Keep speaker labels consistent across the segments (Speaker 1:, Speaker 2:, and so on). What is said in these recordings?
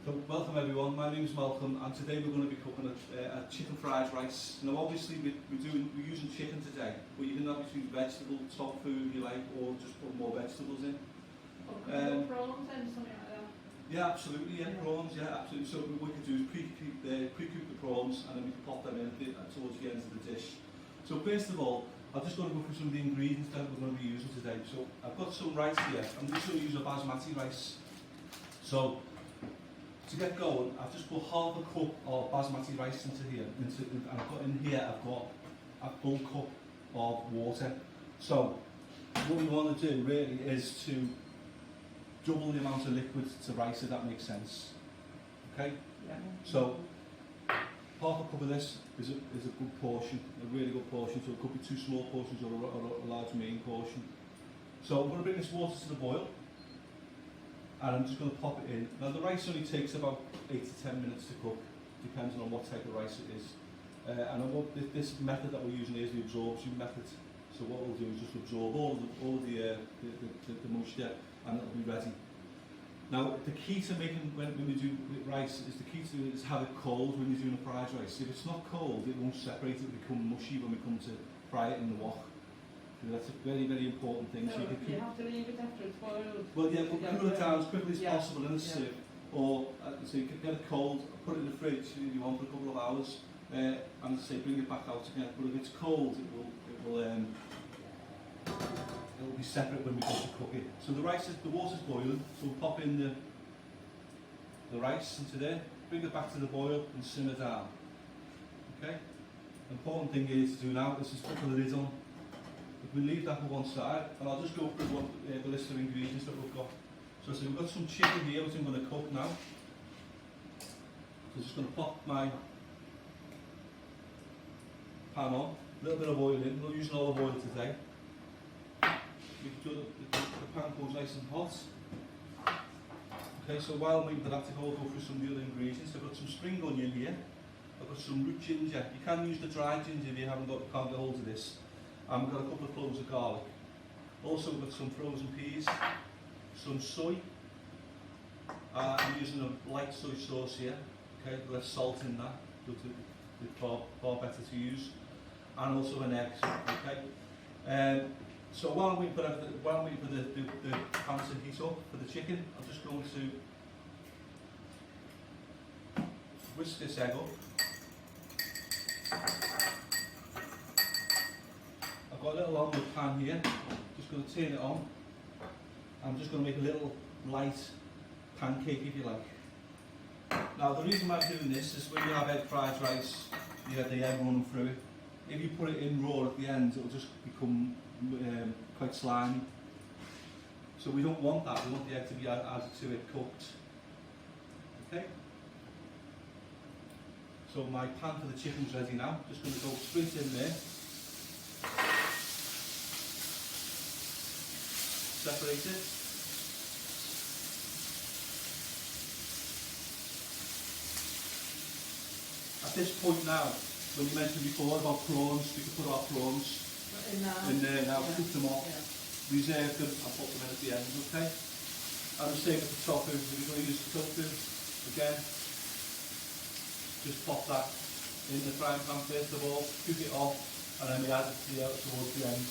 Speaker 1: So welcome everyone, my name is Malcolm and today we're going to be cooking a chicken fried rice. Now obviously we're using chicken today, but you can have between vegetable, top food if you like, or just put more vegetables in.
Speaker 2: Or prawns and something like that?
Speaker 1: Yeah, absolutely, yeah, prawns, yeah, absolutely. So what we could do is pre-cook the prawns and then we can pop them in towards the end of the dish. So first of all, I'm just going to go through some of the ingredients that we're going to be using today. So I've got some rice here, I'm just going to use a basmati rice. So to get going, I've just put half a cup of basmati rice into here, and I've got in here, I've got a full cup of water. So what we want to do really is to double the amount of liquid to rice, if that makes sense. Okay?
Speaker 2: Yeah.
Speaker 1: So half a cup of this is a good portion, a really good portion. So it could be two small portions or a large main portion. So I'm going to bring this water to the boil. And I'm just going to pop it in. Now the rice only takes about 8 to 10 minutes to cook, depending on what type of rice it is. And I want this method that we're using is the absorption method. So what we'll do is just absorb all the moisture, and it'll be ready. Now the key to making when we do rice is have it cold when you're doing a fried rice. If it's not cold, it won't separate. It'll become mushy when we come to fry it in the wok. So that's a very, very important thing.
Speaker 2: So you have to leave it after it's boiled?
Speaker 1: Well, yeah, we'll cool it down as quickly as possible in a sieve.
Speaker 2: Yeah.
Speaker 1: Or, so you can get it cold, put it in the fridge if you want for a couple of hours, and say bring it back out again. But if it's cold, it'll be separate when we go to cook it. So the water's boiling, so we'll pop in the rice into there, bring it back to the boil and simmer down. Okay? The important thing is to do now is put the lid on. We leave that on one side, and I'll just go through the list of ingredients that we've got. So we've got some chicken here, which I'm going to cook now. So I'm just going to pop my pan on, a little bit of oil in. We're not using olive oil today. Make sure the pan goes nice and hot. Okay, so while I'm waiting for that to go, I'll go through some of the other ingredients. I've got some spring onion here. I've got some root ginger. You can use the dried ginger if you can't get hold of this. We've got a couple of cloves of garlic. Also we've got some frozen peas, some soy. I'm using a light soy sauce here, okay, less salt in that, but it's far better to use. And also an egg, okay. So while I'm waiting for the pan to heat up for the chicken, I'm just going to whisk this egg up. I've got a little omelette pan here, just going to turn it on. I'm just going to make a little light pancake if you like. Now the reason why I'm doing this is when you have egg fried rice, you have the egg running through it. If you put it in raw at the end, it will just become quite slimy. So we don't want that, we want the egg to be added to it cooked. Okay? So my pan for the chicken's ready now, just going to go straight in there. Separate it. At this point now, when you mentioned before about prawns, we can put our prawns in there now, cook them off, reserve them and put them in at the end, okay? And the same with the tofu, if you're going to use the tofu, again, just pop that in the frying pan first of all, cook it off, and then we add it towards the end.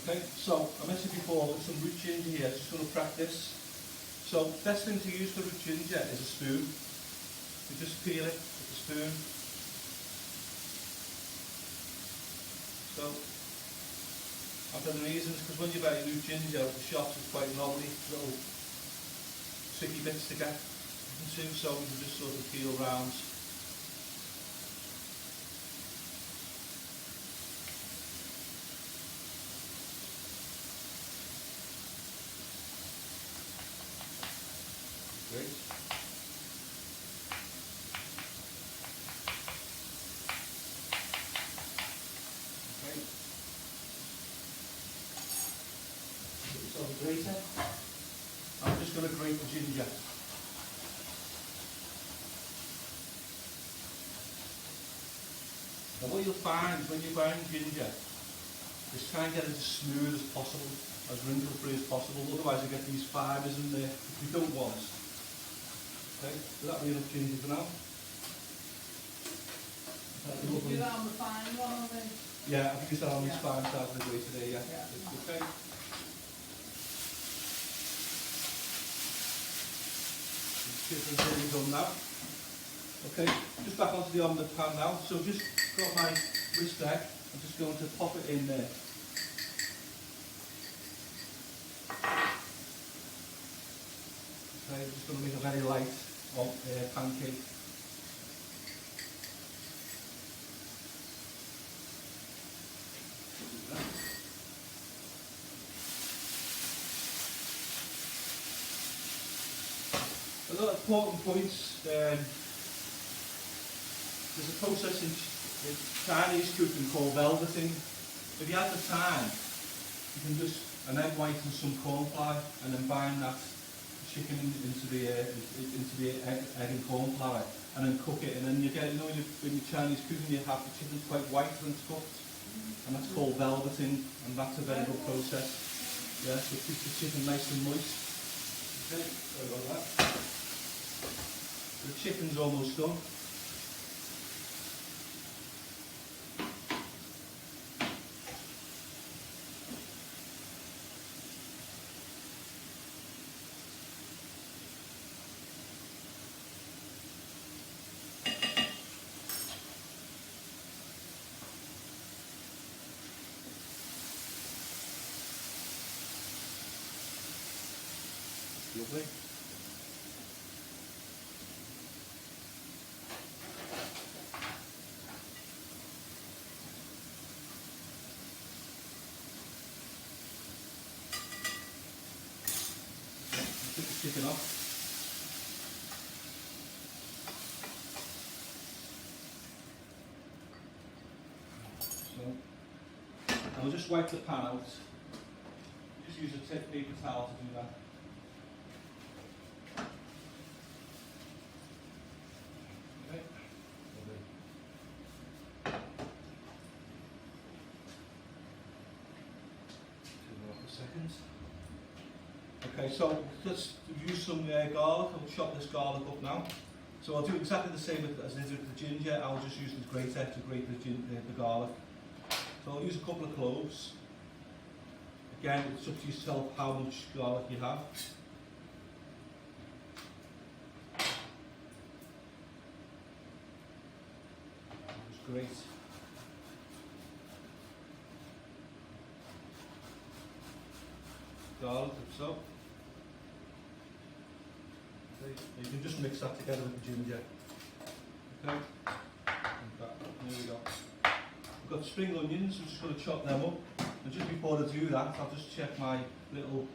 Speaker 1: Okay, so I mentioned before, I've got some root ginger here, just going to crack this. So, best thing to use for root ginger is a spoon. You just peel it with a spoon. So, I've done the reasons, because when you buy root ginger at the shops, it's quite knobbly, little tricky bits to get into, so you can just sort of peel round. Great. Okay. Put yourself a grater. I'm just going to grate the ginger. And what you'll find when you're grinding ginger is try and get it as smooth as possible, as wrinkle-free as possible, otherwise you get these fibres in there which we don't want. Okay, so that'll be enough ginger for now.
Speaker 2: You do that on the fine one, I think.
Speaker 1: Yeah, I think it's on this
Speaker 2: Yeah.
Speaker 1: fine side of the way today, yeah.
Speaker 2: Yeah.
Speaker 1: It's okay. Chicken's nearly done now. Okay, just back onto the omelette pan now. So just got my wrist egg. I'm just going to pop it in there. Okay, I'm just going to make a very light pancake. Another important point, there's a process in Chinese cooking called velveting. If you have the time, you can just an egg white and some corn flour and then bind that chicken into the egg and corn flour and then cook it, and then you get, you know, when you're Chinese cooking you have the chicken quite white when it's cooked, and that's called velveting, and that's a very good process. Yeah, so it keeps the chicken nice and moist. Okay, sorry about that. The chicken's almost done. Lovely. Take the chicken off. So, and we'll just wipe the pan out. Just use a paper towel to do that. Okay. Lovely. For seconds. Okay, so let's use some garlic. I'll chop this garlic up now. So I'll do exactly the same as I did with the ginger. I'll just use the grater to grate the garlic. So I'll use a couple of cloves. Again, it's up to yourself how much garlic you have. Just grate. Garlic, like so. Okay. You can just mix that together with the ginger. Okay. Like that. There we go. We've got spring onions, we're just going to chop them up. And just before I do that, I'll just check my little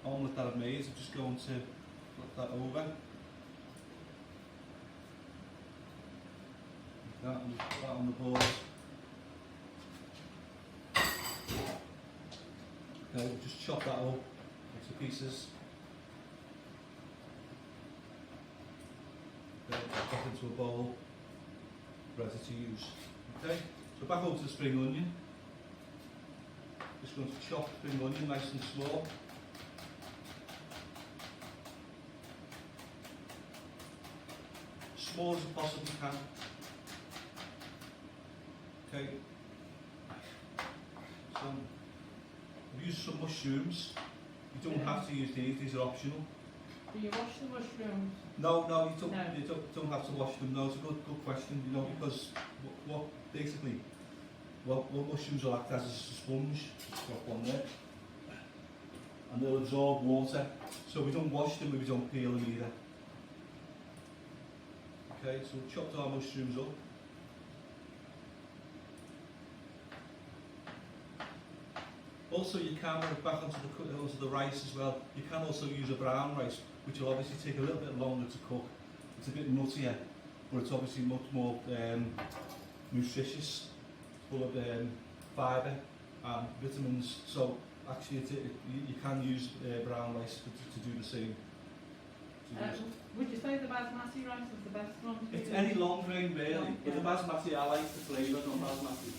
Speaker 1: omelette that I've made. I'm just going to flip that over. Like that, and just put that on the board. Okay, we'll just chop that up into pieces. Okay, put it into a bowl, ready to use. Okay, so back over to the spring onion. Just going to chop spring onion nice and small. Small as you possibly can. Okay. So I've used some mushrooms. You don't have to use these are optional.
Speaker 2: Do you wash the mushrooms?
Speaker 1: No, you
Speaker 2: No.
Speaker 1: don't have to wash them. No, it's a good question, you know, because what basically what mushrooms will act as a sponge. Just drop one there. And they'll absorb water. So we don't wash them, but we don't peel them either. Okay, so we've chopped our mushrooms up. Also, you can, back onto the rice as well, you can also use a brown rice, which will obviously take a little bit longer to cook. It's a bit nuttier, but it's obviously much more nutritious, full of fibre and vitamins. So actually you can use brown rice to do the same.
Speaker 2: Would you say the basmati rice is the best one to
Speaker 1: It's
Speaker 2: use?
Speaker 1: any long grain really, but the
Speaker 2: Yeah.
Speaker 1: basmati I like the flavour of basmati.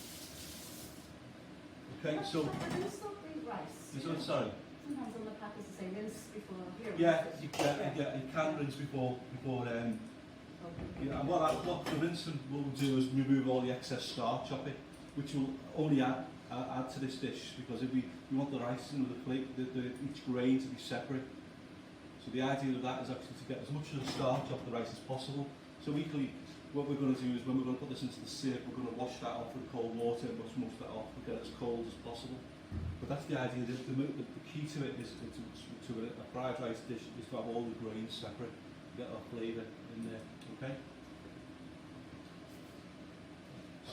Speaker 1: Okay, so
Speaker 3: Have you still eat rice?
Speaker 1: this one, sorry.
Speaker 3: Sometimes on the packets they say rinse before you.
Speaker 1: Yeah, you can rinse before yeah, and what the rinsing will do is remove all the excess starch off it, which will only add to this dish, because if we want the rice and the plate, each grain to be separate. So the idea of that is actually to get as much of the starch off the rice as possible. So equally, what we're going to do is when we're going to put this into the syrup, we're going to wash that off with cold water and wash most of that off and get it as cold as possible. But that's the idea. The key to it is to a fried rice dish is to have all the grains separate, get our flavour in there. Okay.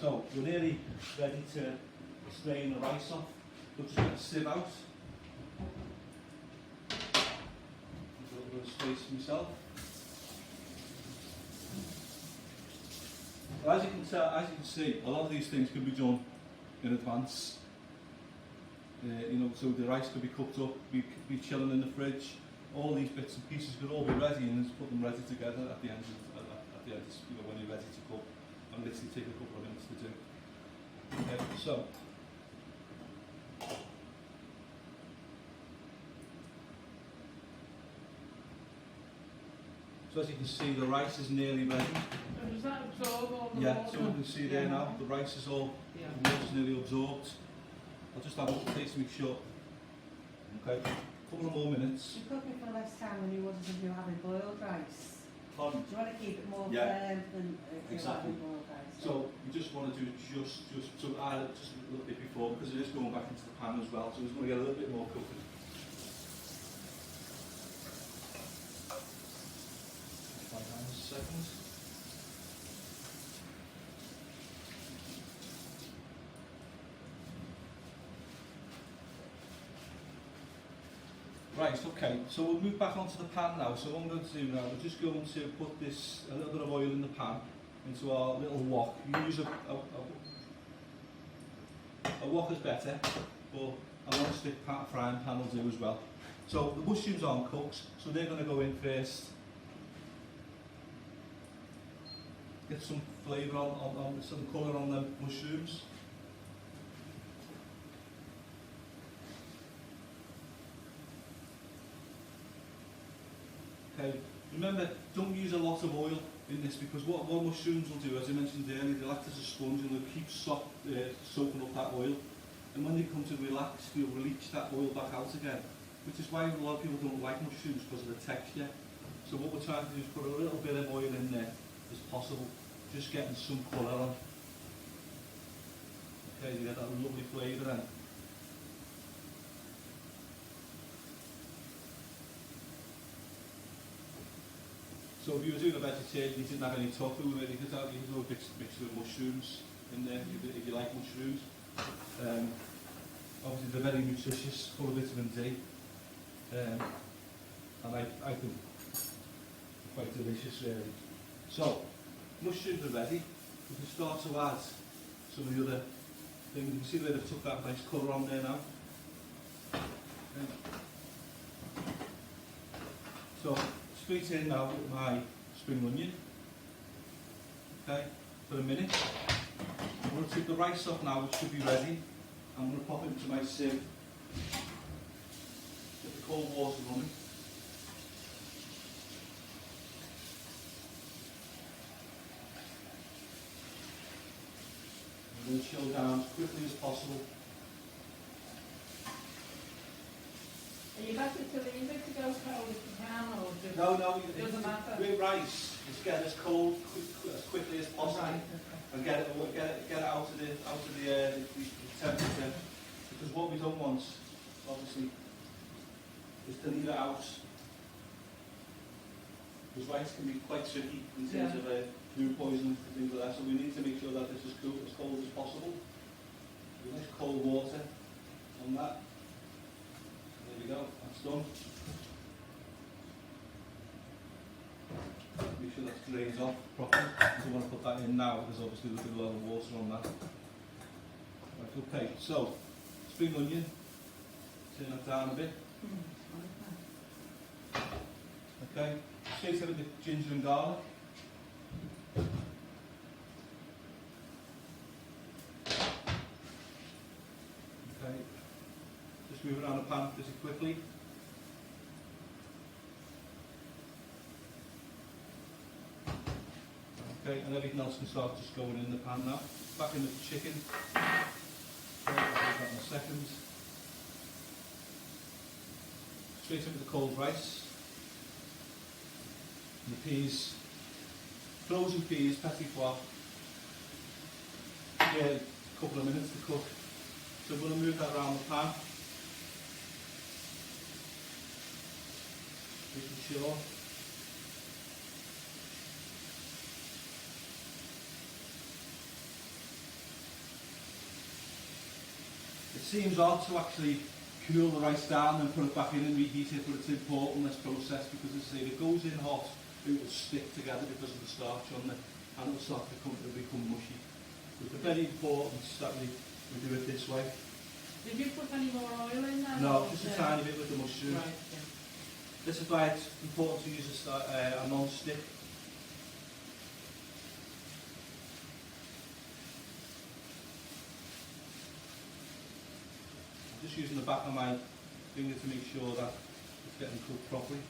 Speaker 1: So we're nearly ready to strain the rice off. We'll just get a sieve out. There's a little bit of space for myself. Well, as you can see, a lot of these things can be done in advance. You know, so the rice could be cooked up, be chilling in the fridge. All these bits and pieces could all be ready, and just put them ready together at the end. You know, when you're ready to cook, and literally take a couple of minutes to do. Okay, so. So as you can see, the rice is nearly ready.
Speaker 2: And does that absorb all the
Speaker 1: Yeah,
Speaker 2: water?
Speaker 1: so you can see there now, the rice is all,
Speaker 2: Yeah.
Speaker 1: the water's nearly absorbed. I'll just have a taste to make sure. Okay, a couple of more minutes.
Speaker 3: You cook it for less time when you want to do having boiled rice.
Speaker 1: Pardon?
Speaker 3: Do you want to keep it more
Speaker 1: Yeah.
Speaker 3: firm than if you're
Speaker 1: Exactly.
Speaker 3: having boiled rice?
Speaker 1: So we just want to do just so add it just a little bit before, because it is going back into the pan as well, so it's going to get a little bit more cooking. 5 seconds. Right, okay, so we'll move back onto the pan now. So what I'm going to do now, we're just going to put a little bit of oil in the pan into our little wok. You can use a wok is better, but a non-stick frying pan will do as well. So the mushrooms aren't cooked, so they're going to go in first. Get some flavour on some colour on the mushrooms. Okay, remember, don't use a lot of oil in this, because what mushrooms will do, as I mentioned earlier, they'll act as a sponge and they'll keep soaking up that oil. And when they come to relax, they'll release that oil back out again, which is why a lot of people don't like mushrooms, because of the texture. So what we're trying to do is put a little bit of oil in there as possible, just getting some colour on. Okay, you get that lovely flavour then. So if you were doing a vegetarian, you didn't have any tofu with it, you could have a mixture of mushrooms in there if you like mushrooms. Obviously they're very nutritious, full of vitamin D, and I think quite delicious really. So, mushrooms are ready. We can start to add some of the other things. You can see where they've took that nice colour on there now. Okay. So, straight in now with my spring onion. Okay, for a minute. I'm going to take the rice off now, which should be ready. I'm going to pop it into my sieve. Get the cold water running. And then chill down as quickly as possible.
Speaker 2: Are you better to leave it to go cold if you can, or just...
Speaker 1: No,
Speaker 2: Doesn't matter.
Speaker 1: with rice, just get it as cold as quickly as possible,
Speaker 2: Right.
Speaker 1: and get it out of the temperature. Because what we don't want, obviously, is to leave it out. Because rice can be quite tricky in terms of food poisoning and things like that. So we need to make sure that this is cooked as cold as possible. With nice cold water on that. There we go, that's done. Make sure that's drained off properly. I don't want to put that in now because obviously there'll be a lot of water on that. Right, okay, so spring onion, turn that down a bit. Okay, straight in with the ginger and garlic. Okay, just move around the pan pretty quickly. Okay, and everything else can start just going in the pan now. Back in with the chicken. Okay, I'll do that in a second. Straight into the cold rice. And the peas. Frozen peas, petit pois. Yeah, a couple of minutes to cook. So I'm going to move that around the pan. Making sure. It seems odd to actually cool the rice down and put it back in and reheat it, but it's important, this process, because as I say, if it goes in hot, it will stick together because of the starch on it, and it will start to become mushy. So it's very important that we do it this way.
Speaker 2: Did you put any more oil in there?
Speaker 1: No, just a tiny bit with the mushrooms.
Speaker 2: Right, yeah.
Speaker 1: This is why it's important to use a non-stick. I'm just using the back of my finger to make sure that it's getting cooked properly.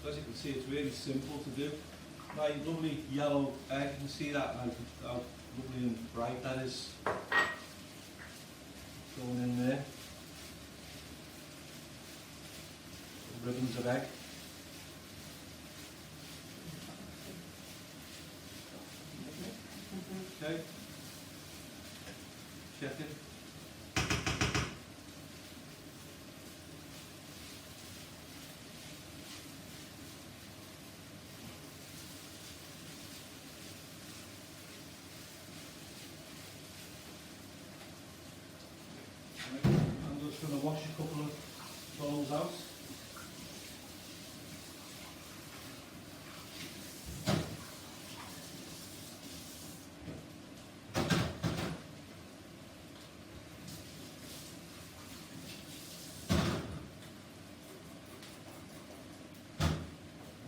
Speaker 1: As you can see, it's really simple to do. My lovely yellow egg, you can see that how lovely and bright that is. Going in there. Little ribbons of egg. Okay. Check it. I'm just going to wash a couple of bowls out.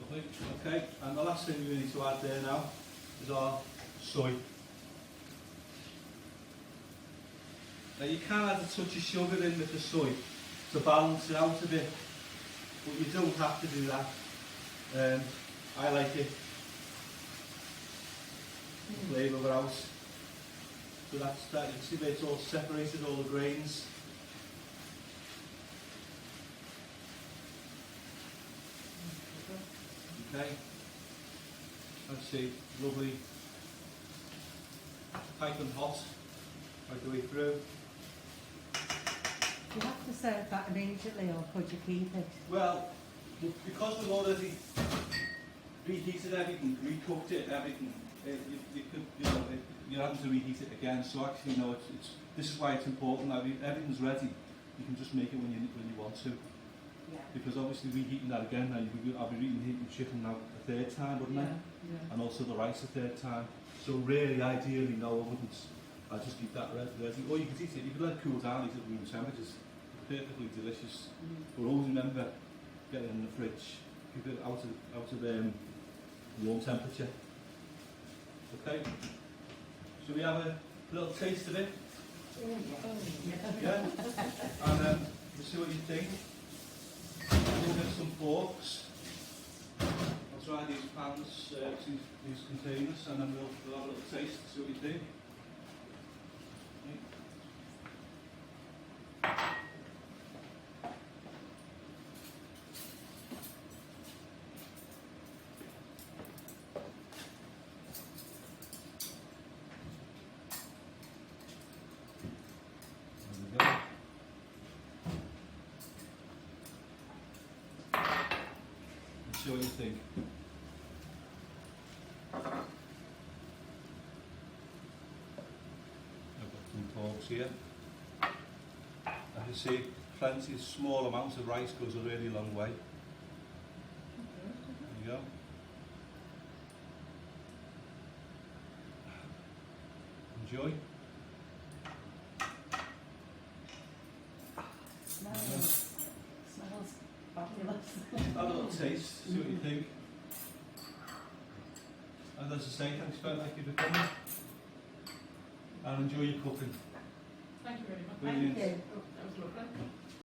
Speaker 1: Lovely. Okay, and the last thing we need to add there now is our soy. Now you can add a touch of sugar in with the soy to balance it out a bit, but you don't have to do that. I like it. The flavour out. So that's that. You can see where it's all separated, all the grains. Okay. Let's see, lovely, piping hot right the way through.
Speaker 3: Do you have to serve that immediately or could you keep it?
Speaker 1: Well, because we've already reheated everything, recooked it, everything, you're having to reheat it again. So actually, no, this is why it's important that everything's ready. You can just make it when you want to.
Speaker 3: Yeah.
Speaker 1: Because obviously reheating that again, now I'll be reheating chicken now a third time, wouldn't I?
Speaker 3: Yeah.
Speaker 1: And also the rice a third time. So really, ideally, no, I wouldn't. I'll just keep that ready. Or you could eat it. You could let it cool down, eat it at room temperature. Perfectly delicious. But always remember, get it in the fridge. Keep it out of warm temperature. Okay. So we have a little taste of it. Yeah. And we'll see what you think. We'll get some forks. I'll try these pans, these containers, and then we'll have a little taste. See what you think. See what you think. I've got some forks here. As you see, plenty, small amounts of rice goes a really long way. go. Enjoy.
Speaker 3: Smells fabulous.
Speaker 1: Have a little taste, see what you think. And as I say, thanks thank you for coming. And enjoy your cooking.
Speaker 2: Thank you very much.
Speaker 1: Brilliant.
Speaker 3: Thank you.
Speaker 2: Oh, that was lovely.